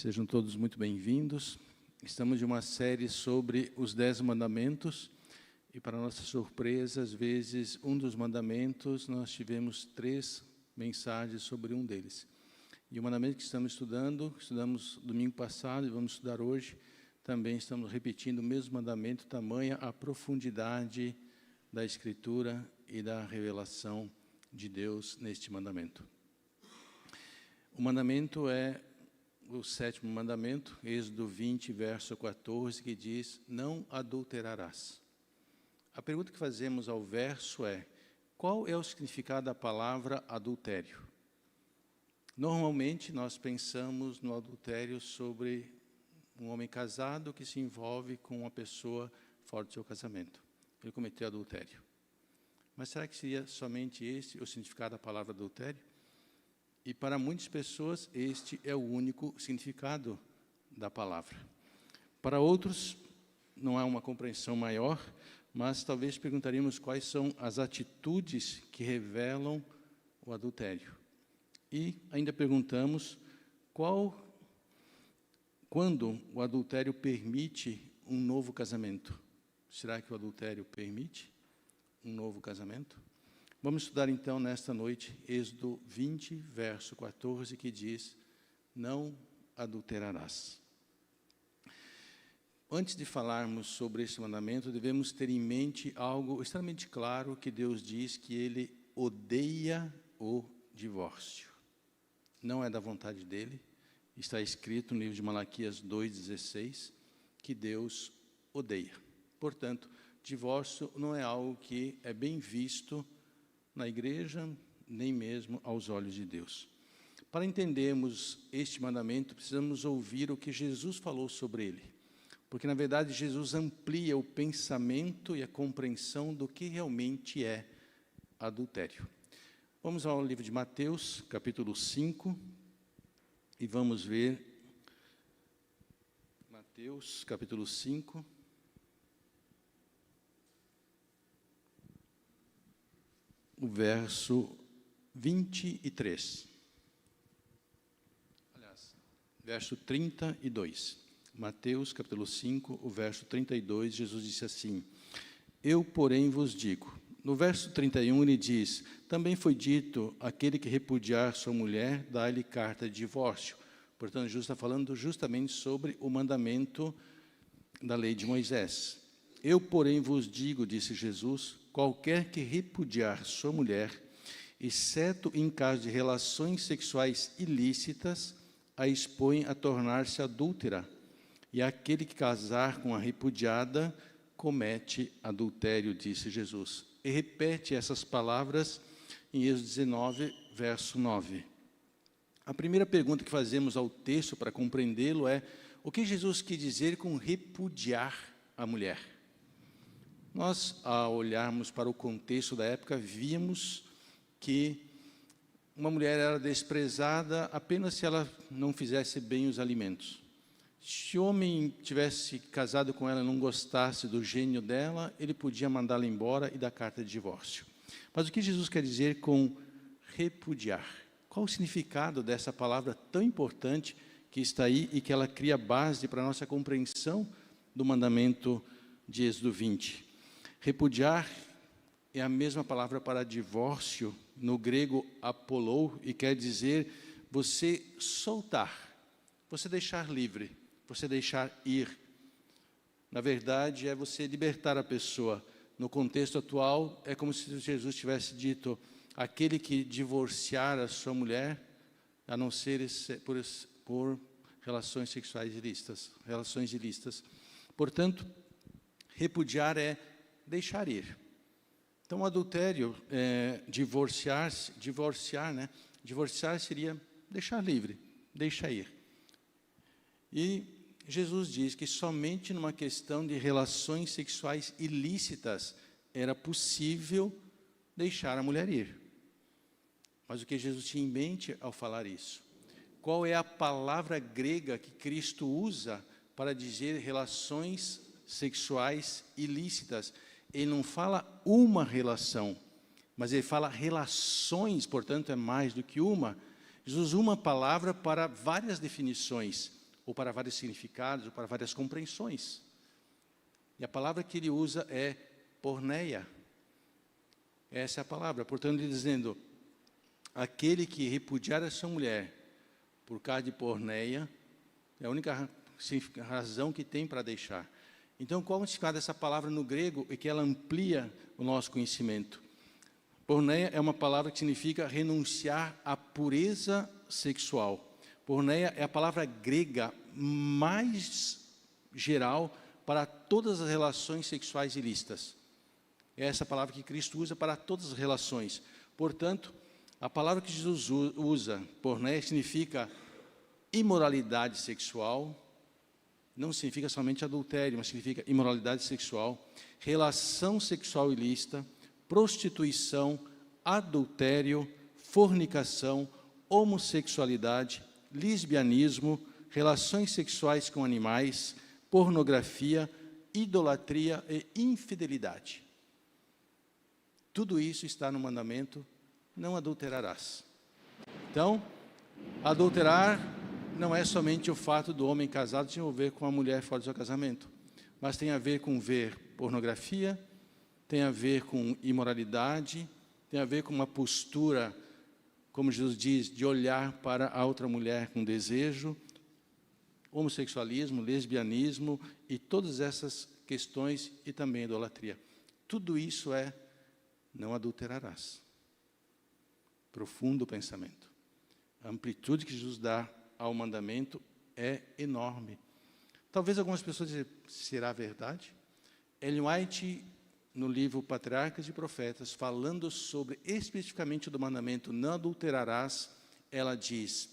Sejam todos muito bem-vindos. Estamos em uma série sobre os 10 mandamentos e, para nossa surpresa, às vezes, um dos mandamentos, nós tivemos 3 mensagens sobre um deles. E o mandamento que estudamos domingo passado e vamos estudar hoje, também estamos repetindo o mesmo mandamento, tamanha a profundidade da Escritura e da revelação de Deus neste mandamento. O mandamento é o 7º mandamento, Êxodo 20, verso 14, que diz, não adulterarás. A pergunta que fazemos ao verso é, qual é o significado da palavra adultério? Normalmente, nós pensamos no adultério sobre um homem casado que se envolve com uma pessoa fora do seu casamento. Ele cometeu adultério. Mas será que seria somente esse o significado da palavra adultério? E para muitas pessoas, este é o único significado da palavra. Para outros, não há uma compreensão maior, mas talvez perguntaríamos quais são as atitudes que revelam o adultério. E ainda perguntamos quando o adultério permite um novo casamento. Será que o adultério permite um novo casamento? Vamos estudar então nesta noite Êxodo 20, verso 14, que diz, não adulterarás. Antes de falarmos sobre este mandamento, devemos ter em mente algo extremamente claro, que Deus diz que Ele odeia o divórcio. Não é da vontade dEle, está escrito no livro de Malaquias 2,16, que Deus odeia. Portanto, divórcio não é algo que é bem visto na igreja, nem mesmo aos olhos de Deus. Para entendermos este mandamento, precisamos ouvir o que Jesus falou sobre ele. Porque, na verdade, Jesus amplia o pensamento e a compreensão do que realmente é adultério. Vamos ao livro de Mateus, capítulo 5, e vamos ver Mateus, capítulo 5, o verso 23. Aliás, verso 32. Mateus, capítulo 5, o verso 32, Jesus disse assim, eu, porém, vos digo. No verso 31, ele diz, também foi dito, aquele que repudiar sua mulher, dá-lhe carta de divórcio. Portanto, Jesus está falando justamente sobre o mandamento da lei de Moisés. Eu, porém, vos digo, disse Jesus, qualquer que repudiar sua mulher, exceto em caso de relações sexuais ilícitas, a expõe a tornar-se adúltera. E aquele que casar com a repudiada, comete adultério, disse Jesus. E repete essas palavras em Êxodo 19, verso 9. A primeira pergunta que fazemos ao texto para compreendê-lo é, o que Jesus quis dizer com repudiar a mulher? Nós, ao olharmos para o contexto da época, víamos que uma mulher era desprezada apenas se ela não fizesse bem os alimentos. Se o homem tivesse casado com ela e não gostasse do gênio dela, ele podia mandá-la embora e dar carta de divórcio. Mas o que Jesus quer dizer com repudiar? Qual o significado dessa palavra tão importante que está aí e que ela cria base para a nossa compreensão do mandamento de Êxodo 20? Repudiar é a mesma palavra para divórcio, no grego apolou, e quer dizer você soltar, você deixar livre, você deixar ir. Na verdade, é você libertar a pessoa. No contexto atual, é como se Jesus tivesse dito, aquele que divorciar a sua mulher, a não ser por relações sexuais ilícitas. Portanto, repudiar é deixar ir. Então, o adultério, divorciar seria deixar livre, deixar ir. E Jesus diz que somente numa questão de relações sexuais ilícitas era possível deixar a mulher ir. Mas o que Jesus tinha em mente ao falar isso? Qual é a palavra grega que Cristo usa para dizer relações sexuais ilícitas? Ele não fala uma relação, mas ele fala relações, portanto é mais do que uma. Jesus usa uma palavra para várias definições. ou para vários significados, ou para várias compreensões. E a palavra que ele usa é porneia. Essa é a palavra. Portanto, ele dizendo, aquele que repudiar a sua mulher por causa de porneia, é a única razão que tem para deixar. Então, qual é o significado dessa palavra no grego? É que ela amplia o nosso conhecimento. Porneia é uma palavra que significa renunciar à pureza sexual. Porneia é a palavra grega mais geral para todas as relações sexuais ilícitas. É essa palavra que Cristo usa para todas as relações. Portanto, a palavra que Jesus usa, porneia, significa imoralidade sexual. Não significa somente adultério, mas significa imoralidade sexual, relação sexual ilícita, prostituição, adultério, fornicação, homossexualidade, lesbianismo, relações sexuais com animais, pornografia, idolatria e infidelidade. Tudo isso está no mandamento, não adulterarás. Então, adulterar não é somente o fato do homem casado se envolver com a mulher fora do seu casamento, mas tem a ver com ver pornografia, tem a ver com imoralidade, tem a ver com uma postura, como Jesus diz, de olhar para a outra mulher com desejo, homossexualismo, lesbianismo e todas essas questões e também idolatria. Tudo isso é não adulterarás. Profundo pensamento. A amplitude que Jesus dá ao mandamento é enorme. Talvez algumas pessoas dizem, será verdade? Ellen White, no livro Patriarcas e Profetas, falando sobre especificamente do mandamento não adulterarás, ela diz,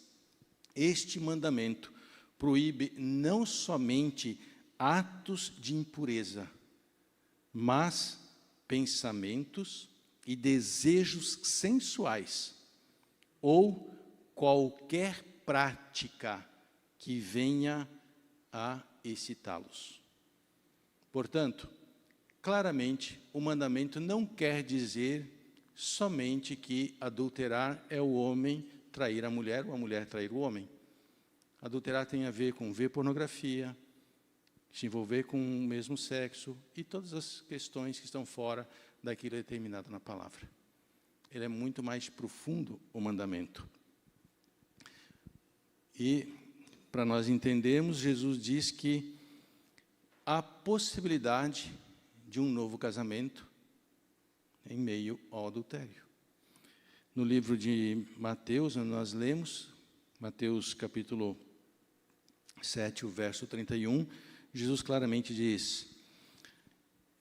este mandamento proíbe não somente atos de impureza, mas pensamentos e desejos sensuais, ou qualquer prática que venha a excitá-los. Portanto, claramente, o mandamento não quer dizer somente que adulterar é o homem trair a mulher ou a mulher trair o homem. Adulterar tem a ver com ver pornografia, se envolver com o mesmo sexo e todas as questões que estão fora daquilo determinado na palavra. Ele é muito mais profundo, o mandamento. E, para nós entendermos, Jesus diz que há possibilidade de um novo casamento em meio ao adultério. No livro de Mateus, nós lemos, Mateus capítulo 7, o verso 31, Jesus claramente diz,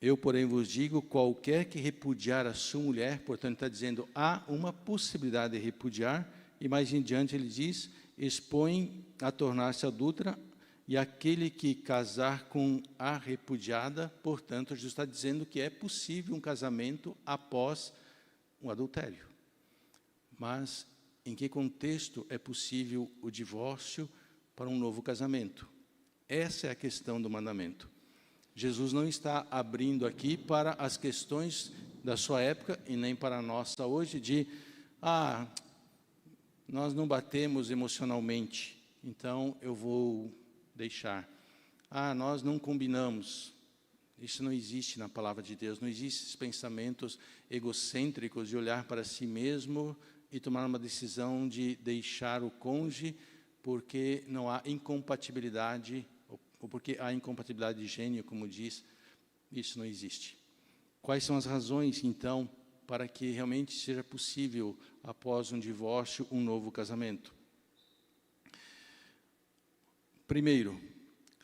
eu, porém, vos digo, qualquer que repudiar a sua mulher, portanto, está dizendo, há uma possibilidade de repudiar, e mais em diante ele diz, expõe a tornar-se adúltera, e aquele que casar com a repudiada, portanto, Jesus está dizendo que é possível um casamento após um adultério. Mas, em que contexto é possível o divórcio para um novo casamento? Essa é a questão do mandamento. Jesus não está abrindo aqui para as questões da sua época e nem para a nossa hoje de, nós não batemos emocionalmente, então eu vou deixar. Nós não combinamos. Isso não existe na palavra de Deus. Não existem esses pensamentos egocêntricos de olhar para si mesmo e tomar uma decisão de deixar o cônjuge porque não há incompatibilidade ou porque há incompatibilidade de gênio, como diz, isso não existe. Quais são as razões, então, para que realmente seja possível, após um divórcio, um novo casamento? Primeiro,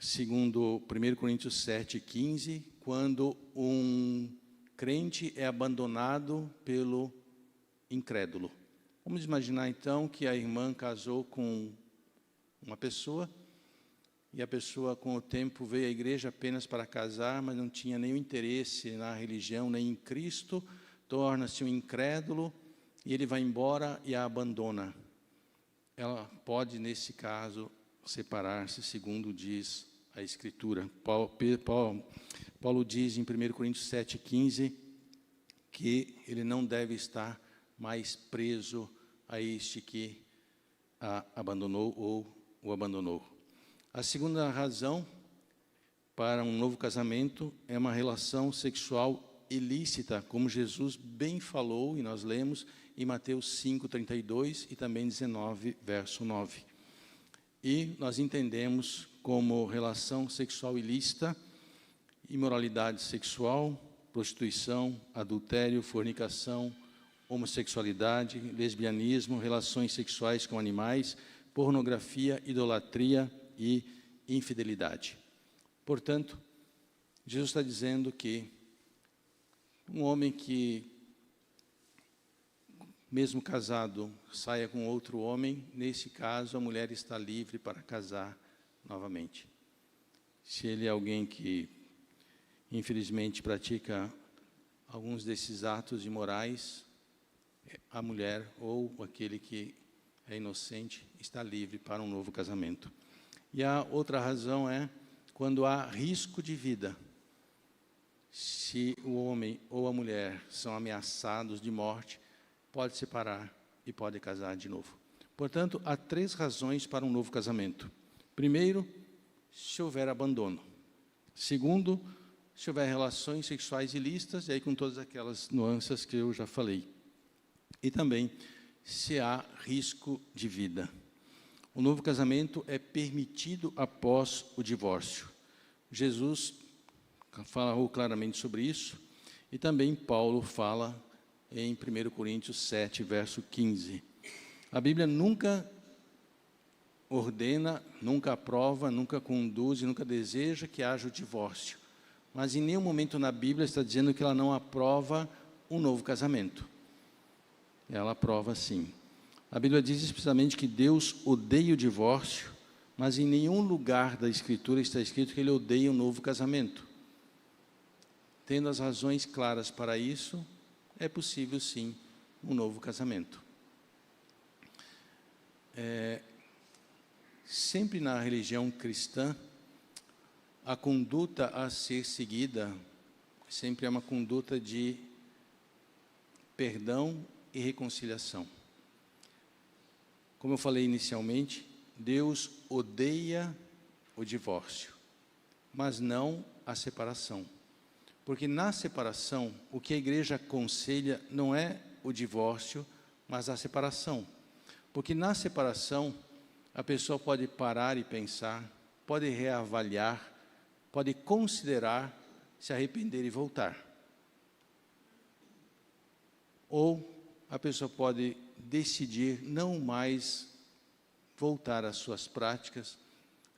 segundo 1 Coríntios 7,15, quando um crente é abandonado pelo incrédulo. Vamos imaginar, então, que a irmã casou com uma pessoa, e a pessoa, com o tempo, veio à igreja apenas para casar, mas não tinha nenhum interesse na religião, nem em Cristo, torna-se um incrédulo, e ele vai embora e a abandona. Ela pode, nesse caso, separar-se, segundo diz a Escritura. Paulo diz em 1 Coríntios 7,15, que ele não deve estar mais preso a este que a abandonou ou o abandonou. A segunda razão para um novo casamento é uma relação sexual ilícita, como Jesus bem falou, e nós lemos em Mateus 5:32 e também 19, verso 9. E nós entendemos como relação sexual ilícita, imoralidade sexual, prostituição, adultério, fornicação, homossexualidade, lesbianismo, relações sexuais com animais, pornografia, idolatria e infidelidade. Portanto, Jesus está dizendo que um homem que, mesmo casado, saia com outro homem, nesse caso, a mulher está livre para casar novamente. Se ele é alguém que, infelizmente, pratica alguns desses atos imorais, a mulher ou aquele que é inocente está livre para um novo casamento. E a outra razão é quando há risco de vida. Se o homem ou a mulher são ameaçados de morte, pode separar e pode casar de novo. Portanto, há 3 razões para um novo casamento. Primeiro, se houver abandono. Segundo, se houver relações sexuais ilícitas, e aí com todas aquelas nuances que eu já falei. E também, se há risco de vida. O novo casamento é permitido após o divórcio. Jesus falou claramente sobre isso, e também Paulo fala em 1 Coríntios 7, verso 15. A Bíblia nunca ordena, nunca aprova, nunca conduz, nunca deseja que haja o divórcio. Mas em nenhum momento na Bíblia está dizendo que ela não aprova um novo casamento. Ela aprova sim. A Bíblia diz explicitamente que Deus odeia o divórcio, mas em nenhum lugar da Escritura está escrito que Ele odeia um novo casamento. Tendo as razões claras para isso, é possível sim um novo casamento. Sempre na religião cristã, a conduta a ser seguida sempre é uma conduta de perdão e reconciliação. Como eu falei inicialmente, Deus odeia o divórcio, mas não a separação. Porque na separação, o que a igreja aconselha não é o divórcio, mas a separação. Porque na separação, a pessoa pode parar e pensar, pode reavaliar, pode considerar, se arrepender e voltar. Ou a pessoa pode decidir não mais voltar às suas práticas,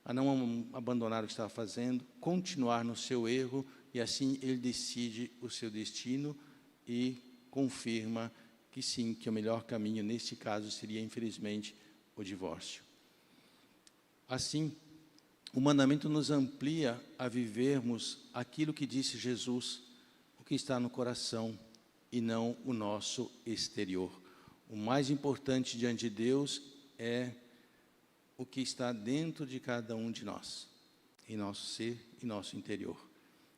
a não abandonar o que estava fazendo, continuar no seu erro, e assim ele decide o seu destino e confirma que sim, que o melhor caminho neste caso seria, infelizmente, o divórcio. Assim, o mandamento nos amplia a vivermos aquilo que disse Jesus, o que está no coração e não o nosso exterior. O mais importante diante de Deus é o que está dentro de cada um de nós, em nosso ser e nosso interior.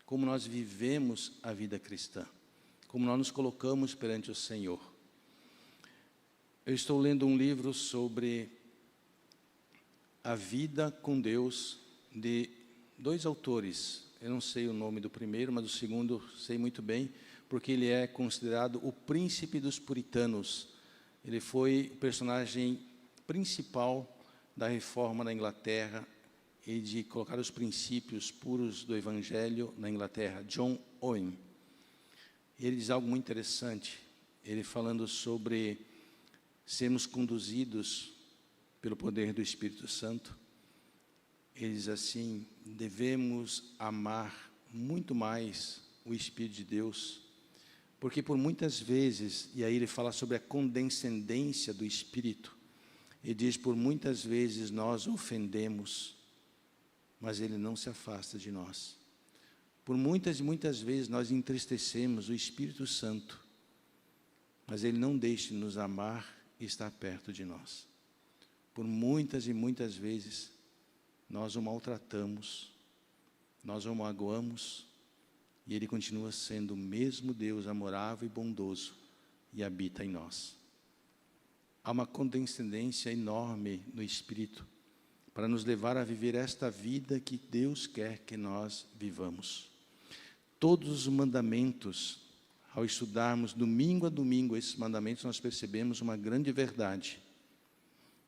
Como nós vivemos a vida cristã, como nós nos colocamos perante o Senhor. Eu estou lendo um livro sobre a vida com Deus de 2 autores. Eu não sei o nome do primeiro, mas o segundo sei muito bem, porque ele é considerado o príncipe dos puritanos. Ele foi o personagem principal da reforma na Inglaterra e de colocar os princípios puros do Evangelho na Inglaterra, John Owen. Ele diz algo muito interessante, ele falando sobre sermos conduzidos pelo poder do Espírito Santo. Ele diz assim, devemos amar muito mais o Espírito de Deus, porque por muitas vezes, e aí ele fala sobre a condescendência do Espírito, ele diz, por muitas vezes nós ofendemos, mas Ele não se afasta de nós. Por muitas e muitas vezes nós entristecemos o Espírito Santo, mas Ele não deixa de nos amar e estar perto de nós. Por muitas e muitas vezes nós o maltratamos, nós o magoamos, e Ele continua sendo o mesmo Deus amorável e bondoso e habita em nós. Há uma condescendência enorme no Espírito para nos levar a viver esta vida que Deus quer que nós vivamos. Todos os mandamentos, ao estudarmos domingo a domingo esses mandamentos, nós percebemos uma grande verdade.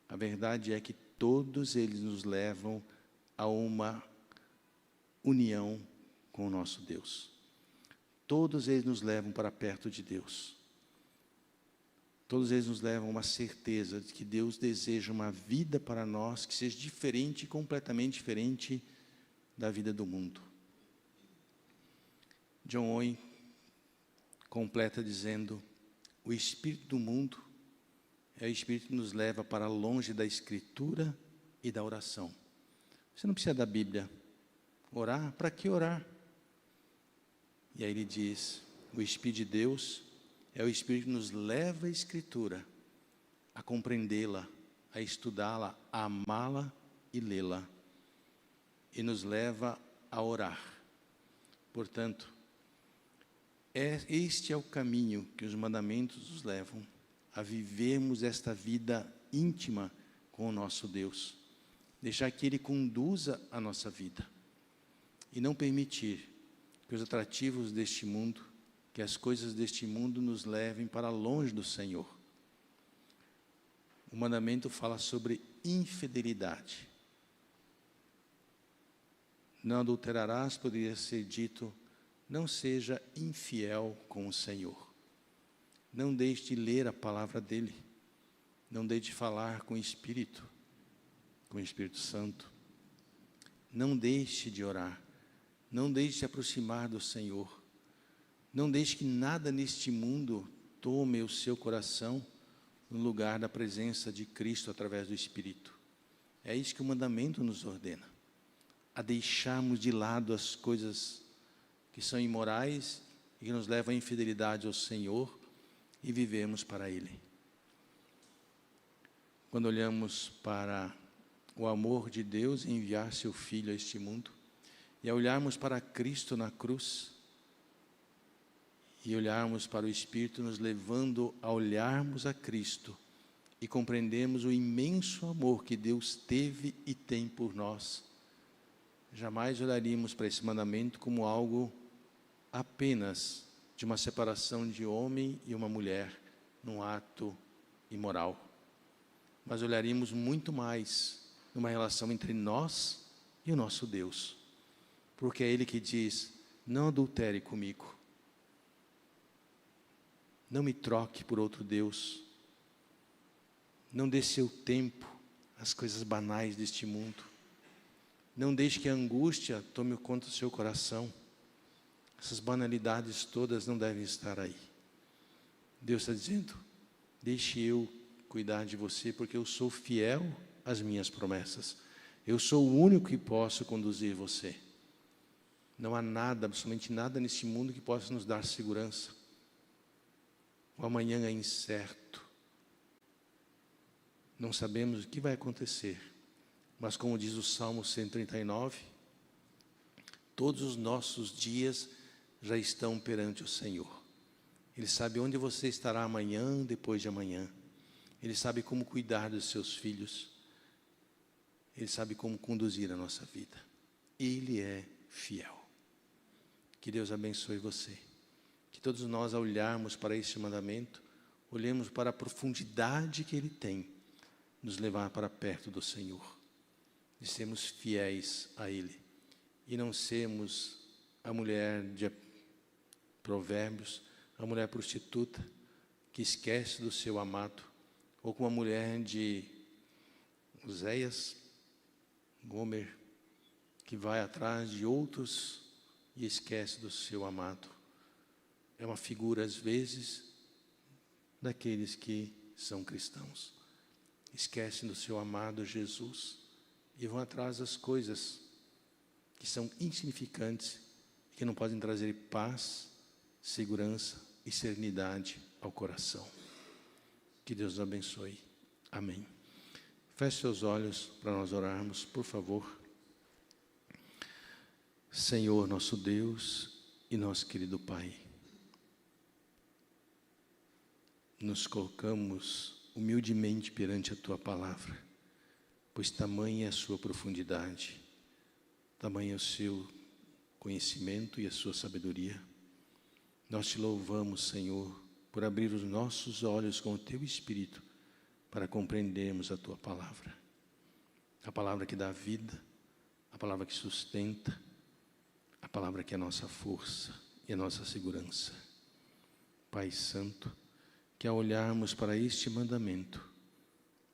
A verdade é que todos eles nos levam a uma união com o nosso Deus. Todos eles nos levam para perto de Deus. Todos eles nos levam a uma certeza de que Deus deseja uma vida para nós que seja diferente, completamente diferente da vida do mundo. John Owen completa dizendo: o espírito do mundo é o espírito que nos leva para longe da Escritura e da oração. Você não precisa da Bíblia. Orar? Para que orar? E aí ele diz: o Espírito de Deus é o Espírito que nos leva à Escritura, a compreendê-la, a estudá-la, a amá-la e lê-la, e nos leva a orar. Portanto, este é o caminho que os mandamentos nos levam, a vivermos esta vida íntima com o nosso Deus, deixar que Ele conduza a nossa vida, e não permitir que os atrativos deste mundo, que as coisas deste mundo nos levem para longe do Senhor. O mandamento fala sobre infidelidade. Não adulterarás, poderia ser dito, não seja infiel com o Senhor. Não deixe de ler a palavra dEle. Não deixe de falar com o Espírito Santo. Não deixe de orar. Não deixe de se aproximar do Senhor. Não deixe que nada neste mundo tome o seu coração no lugar da presença de Cristo através do Espírito. É isso que o mandamento nos ordena. A deixarmos de lado as coisas que são imorais e que nos levam à infidelidade ao Senhor e vivemos para Ele. Quando olhamos para o amor de Deus em enviar seu Filho a este mundo, e ao olharmos para Cristo na cruz, e olharmos para o Espírito nos levando a olharmos a Cristo e compreendermos o imenso amor que Deus teve e tem por nós, jamais olharíamos para esse mandamento como algo apenas de uma separação de homem e uma mulher num ato imoral, mas olharíamos muito mais numa relação entre nós e o nosso Deus, porque é Ele que diz: não adultere comigo, não me troque por outro Deus, não dê seu tempo às coisas banais deste mundo, não deixe que a angústia tome conta do seu coração. Essas banalidades todas não devem estar aí. Deus está dizendo: deixe eu cuidar de você, porque eu sou fiel às minhas promessas. Eu sou o único que posso conduzir você. Não há nada, absolutamente nada neste mundo que possa nos dar segurança. O amanhã é incerto. Não sabemos o que vai acontecer. Mas como diz o Salmo 139, todos os nossos dias já estão perante o Senhor. Ele sabe onde você estará amanhã, depois de amanhã. Ele sabe como cuidar dos seus filhos. Ele sabe como conduzir a nossa vida. Ele é fiel. Que Deus abençoe você. Que todos nós, ao olharmos para este mandamento, olhemos para a profundidade que Ele tem, nos levar para perto do Senhor. De sermos fiéis a Ele. E não sermos a mulher de Provérbios, a mulher prostituta, que esquece do seu amado, ou como a mulher de Oséias, Gomer, que vai atrás de outros e esquece do seu amado. É uma figura, às vezes, daqueles que são cristãos. Esquecem do seu amado Jesus e vão atrás das coisas que são insignificantes, que não podem trazer paz, segurança e serenidade ao coração. Que Deus os abençoe. Amém. Feche seus olhos para nós orarmos, por favor. Senhor, nosso Deus e nosso querido Pai, nos colocamos humildemente perante a Tua palavra, pois tamanha é a sua profundidade, tamanho é o seu conhecimento e a sua sabedoria. Nós te louvamos, Senhor, por abrir os nossos olhos com o teu Espírito para compreendermos a tua palavra. A palavra que dá vida, a palavra que sustenta, a palavra que é a nossa força e a nossa segurança. Pai Santo, que ao olharmos para este mandamento,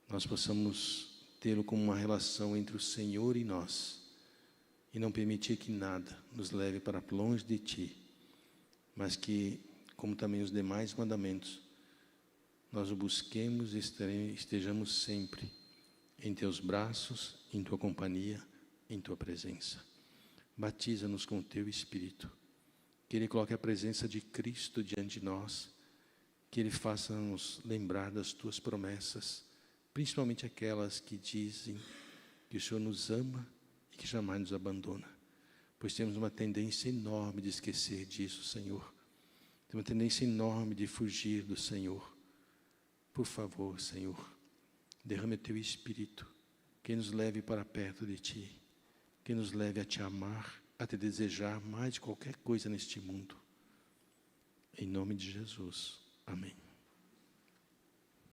nós possamos tê-lo como uma relação entre o Senhor e nós, e não permitir que nada nos leve para longe de Ti, mas que, como também os demais mandamentos, nós o busquemos e estejamos sempre em Teus braços, em Tua companhia, em Tua presença. Batiza-nos com o Teu Espírito, que Ele coloque a presença de Cristo diante de nós, que Ele faça-nos lembrar das Tuas promessas, principalmente aquelas que dizem que o Senhor nos ama e que jamais nos abandona, pois temos uma tendência enorme de esquecer disso, Senhor. Temos uma tendência enorme de fugir do Senhor. Por favor, Senhor, derrame o Teu Espírito, que nos leve para perto de Ti, que nos leve a Te amar, a Te desejar mais de qualquer coisa neste mundo. Em nome de Jesus. Amém.